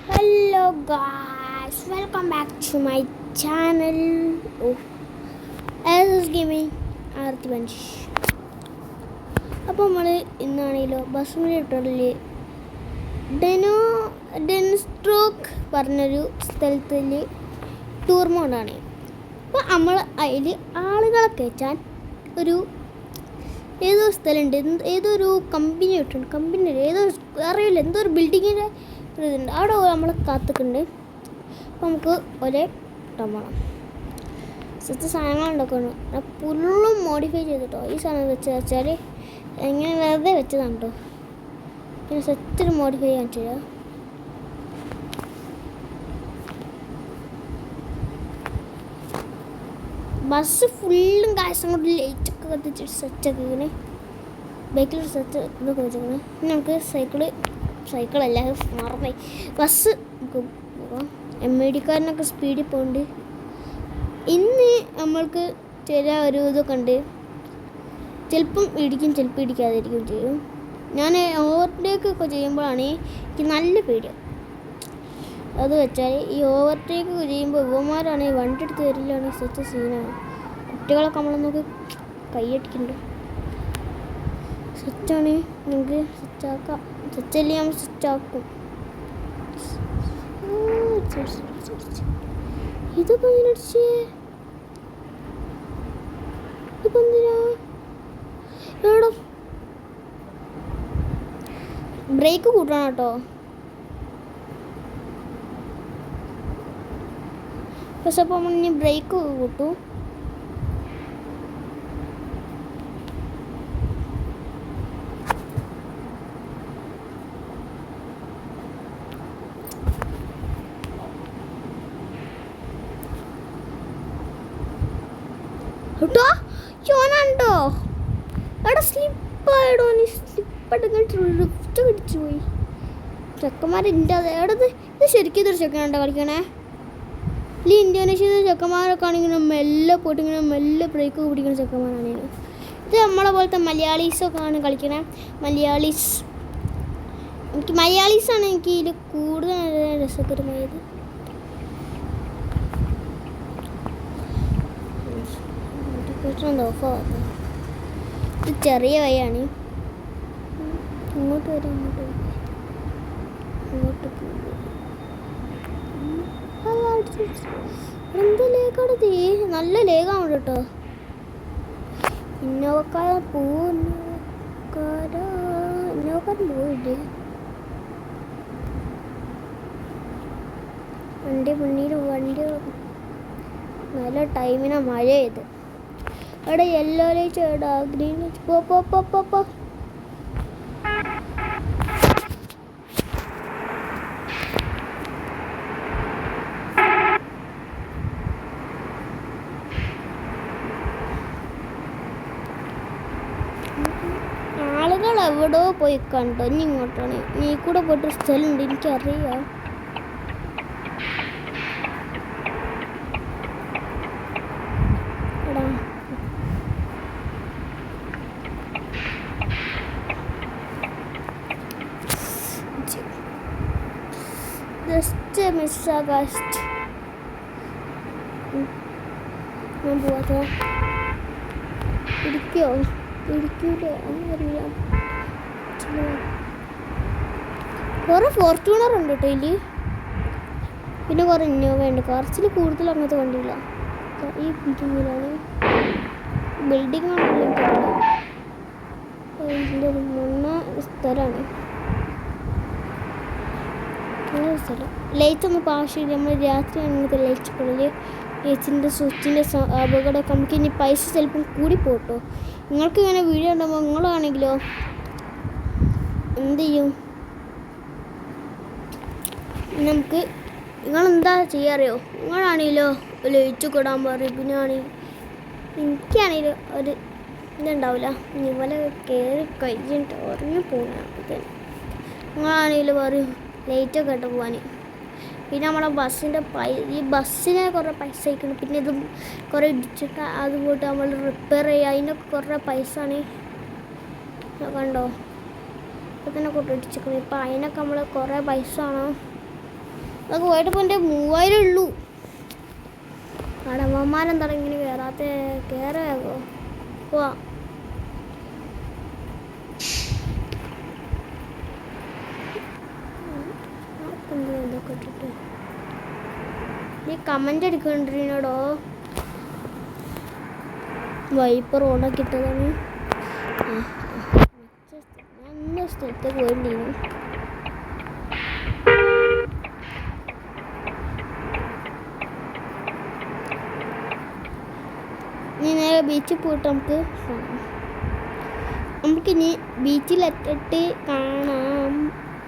Hello guys, welcome back to my channel. Oh, as gaming ആർത്തി bench. അപ്പോൾ നമ്മൾ ഇന്നാണെങ്കിലോ ബസ്മിലിറ്ററിൽ ഡെൻസ്ട്രോക്ക് പറഞ്ഞൊരു സ്ഥലത്തിൽ ടൂർ മോഡാണ്. അപ്പോൾ നമ്മൾ അതിൽ ആളുകളെ കയറ്റാൻ ഒരു ഏതോ സ്ഥലമുണ്ട്, ഏതൊരു കമ്പനി ഇട്ടുണ്ട്, കമ്പനി ഏതോ അറിയില്ല, എന്തോ ഒരു ബിൽഡിങ്ങിൻ്റെ ഇതുണ്ട്, അവിടെ നമ്മൾ കാത്തിക്കുന്നുണ്ട്. അപ്പോൾ നമുക്ക് ഒരേ ടോമാണ് സെറ്റ് സാധനങ്ങളുണ്ടാക്കണം. ഫുള്ളും മോഡിഫൈ ചെയ്തിട്ടോ. ഈ സാധനം വെച്ചാൽ എങ്ങനെ വെറുതെ വെച്ചതാണ് കേട്ടോ. പിന്നെ സെറ്റ് മോഡിഫൈ കാണിച്ചു തരാം. ബസ് ഫുള്ളും കാശം കൊണ്ട് ലൈറ്റൊക്കെ കത്തിച്ചിട്ട് സെറ്റൊക്കെ ഇങ്ങനെ ബൈക്കിലൊരു സെറ്റ് ഇതൊക്കെ വെച്ചേക്കണേ. പിന്നെ നമുക്ക് സൈക്കിളല്ല മറന്നായി, ബസ് നമുക്ക് പോകാം. എംഐഡിക്കാരനൊക്കെ സ്പീഡിൽ പോകുന്നുണ്ട്. ഇന്ന് നമ്മൾക്ക് ചില ഒരു ഇതൊക്കെ ഉണ്ട്, ചിലപ്പം ഇടിക്കും ചിലപ്പോൾ ഇടിക്കാതിരിക്കും ചെയ്യും. ഞാൻ ഓവർടേക്ക് ഒക്കെ ചെയ്യുമ്പോഴാണ് എനിക്ക് നല്ല പേടിയാണ്. അത് വെച്ചാൽ ഈ ഓവർടേക്ക് ഒക്കെ ചെയ്യുമ്പോൾ യുവമാരാണെങ്കിൽ വണ്ടി എടുത്ത് വരില്ലാണെങ്കിൽ സെറ്റ് സീനാണ്. കുട്ടികളൊക്കെ നമ്മളൊന്നൊക്കെ കൈയടിക്കുന്നുണ്ട്. സെറ്റാണ്, നമുക്ക് സെറ്റാക്കാം. സെറ്റല്ലേ നമ്മൾ സെറ്റാക്കും. ഇതിപ്പോൾ അടിച്ചേ, ഇതിപ്പോൾ എന്തിനാ എവിടെ ബ്രേക്ക് കൂട്ടണം കേട്ടോ. പക്ഷെ അപ്പോൾ നമ്മൾ ഇനി ബ്രേക്ക് കൂട്ടും. കേട്ടോ ചോനുണ്ടോ അവിടെ സ്ലിപ്പായിടോ, നീ സ്ലിപ്പായിട്ട് റിഫ്റ്റ് പിടിച്ചു പോയി. ചെക്കന്മാരിൻ്റെ അത് എവിടെ ഇത് ശരിക്കും ഇതൊരു ചെക്കനുണ്ടോ കളിക്കണേ. ഈ ഇന്തോനേഷ്യയിലെ ചെക്കന്മാരൊക്കെ ആണെങ്കിൽ മെല്ലെ പോയിട്ട് ഇങ്ങനെ മെല്ലെ ബ്രേക്ക് പിടിക്കുന്ന ചെക്കന്മാരാണെങ്കിൽ. ഇത് നമ്മളെ പോലത്തെ മലയാളീസൊക്കെ ആണ് കളിക്കണേ. എനിക്ക് മലയാളീസാണ് എനിക്ക് ഇതിൽ കൂടുതൽ രസകരമായത്. ഇത് ചെറിയ വഴിയാണ്. ഇങ്ങോട്ട് വരാം, ഇങ്ങോട്ട് എന്ത് ലേക്കാണ് ഇത്? നല്ല ലേഖാണ് കേട്ടോ. ഇന്നോവക്കാരൻ പോയില്ലേ വണ്ടി മുന്നിൽ വണ്ടി. നല്ല ടൈമിനാ മഴ ചെയ്ത്. അവിടെ യെല്ലോ ലൈറ്റ്, അവിടെ ഗ്രീൻ ലൈറ്റ്. പോ ആളുകൾ എവിടെയോ പോയി കണ്ടോ. ഇനി ഇങ്ങോട്ടാണ്, നീ കൂടെ പോയിട്ടൊരു സ്ഥലമുണ്ട്, എനിക്കറിയാം. എടാ ജസ്റ്റ് മിസ്സാകാസ്റ്റ്. ഞാൻ പോവാത്തോ ഇടിക്കൂലേ എന്നറിയാം. കുറേ ഫോർച്യൂണർ ഉണ്ട് കേട്ടോ ഇതിൽ, പിന്നെ കുറേ ഇന്നോവ ഉണ്ട്. കുറച്ചിൽ കൂടുതൽ അങ്ങനത്തെ വണ്ടിയില്ല. ഈ ബിൽഡിങ്ങിലാണ്, ബിൽഡിങ്ങാണല്ലോ ഇതിൻ്റെ ഒരു സ്ഥലമാണ്. സ്ഥലം ലൈറ്റ് ഒന്നും ഇപ്പോൾ ആവശ്യമില്ല. നമ്മൾ രാത്രി അങ്ങനത്തെ ലൈറ്റ് കളിൽ ലൈറ്റിൻ്റെ സ്വിച്ചിൻ്റെ അപകടമൊക്കെ നമുക്ക് ഇനി പൈസ ചിലപ്പം കൂടി പോട്ടോ. നിങ്ങൾക്ക് ഇങ്ങനെ വീഡിയോ ഉണ്ടാകുമ്പോൾ നിങ്ങളാണെങ്കിലോ എന്ത് ചെയ്യും, നമുക്ക് നിങ്ങളെന്താ ചെയ്യാറിയോ, നിങ്ങളാണെങ്കിലോ ലൈറ്റ് കിടാൻ പറയും. പിന്നെ എനിക്കാണെങ്കിലും ഒരു ഇതുണ്ടാവില്ല, ഇവലെ കയറി കഴിഞ്ഞിട്ട് ഉറങ്ങി പോകുന്ന. നിങ്ങളാണെങ്കിലും പറയും ലൈറ്റൊക്കെ ഇട്ട് പോകാൻ. പിന്നെ നമ്മളെ ബസ്സിൻ്റെ ഈ ബസ്സിന് കുറേ പൈസ അയക്കണം. പിന്നെ ഇത് കുറേ ഇടിച്ചിട്ട് അത് പോയിട്ട് നമ്മൾ റിപ്പയർ ചെയ്യുക, അതിനൊക്കെ കുറേ പൈസ ആണ്. കണ്ടോ, ഇപ്പം തന്നെ കൂട്ടി ഇടിച്ചിരിക്കണം. ഇപ്പം അതിനൊക്കെ നമ്മൾ കുറേ പൈസ ആണ്. അതൊക്കെ പോയിട്ടപ്പോൾ എൻ്റെ 3000 ഉള്ളൂ. കടമ്മമാരെന്താണ് ഇങ്ങനെ കയറാത്ത കയറാകോ പോവാ. ഇതൊക്കെ ഇട്ടിട്ട് നീ കമൻ്റ് അടിക്കണ്ടിനോടോ. വൈപ്പർ ഓണാക്കി ഇട്ടതാണ്. നല്ല സ്ഥലത്ത് പോയിട്ടുണ്ടായിരുന്നു. ഇനി നേരെ ബീച്ചിൽ പോയിട്ട് നമുക്കിനി ബീച്ചിലെത്തിട്ട് കാണാം.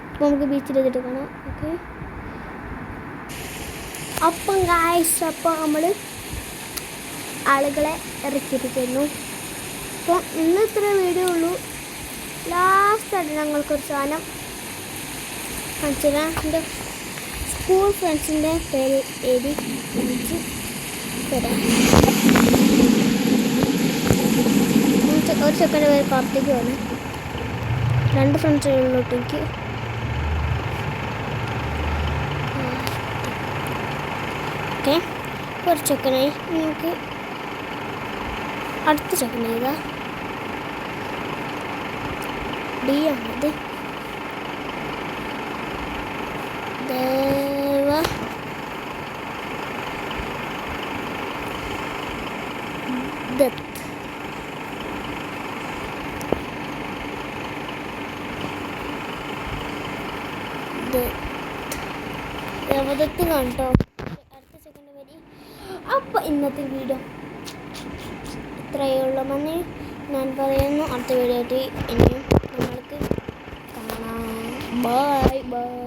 അപ്പോൾ നമുക്ക് ബീച്ചിലെത്തിട്ട് കാണാം. ഓക്കെ, അപ്പം ഗായ്സ്, അപ്പോൾ നമ്മൾ ആളുകളെ ഇറക്കിയിരിക്കുന്നു. അപ്പോൾ ഇന്ന് ഇത്ര വീഡിയോ ഉള്ളൂ. ലാസ്റ്റായിട്ട് ഞങ്ങൾക്കൊരു സാധനം കാണിച്ചു തരാം. എൻ്റെ സ്കൂൾ ഫ്രണ്ട്സിൻ്റെ പേര് എഴുതി കാണിച്ച് തരാം. ഒരു ചെക്കൻ്റെ പേര് കാർത്തികമാണ്. 2 ഫ്രണ്ട്സ് ഉള്ളോട്ടേക്ക്. ഓക്കെ, ഒരു ചെക്കനായി. നമുക്ക് അടുത്ത ചെക്കൻ ചെയ്താ ഡി ആണത്. ദേവ ദത്ത്. ദേവദത്ത് കാണട്ടോ. അടുത്ത സെക്കൻഡ് വരി. അപ്പോൾ ഇന്നത്തെ വീഡിയോ ഇത്രയേ ഉള്ളൂമെന്ന് ഞാൻ പറയുന്നു. അടുത്ത വീഡിയോ ആയിട്ട് ഇനിയും നമ്മൾക്ക് കാണാം. Bye bye.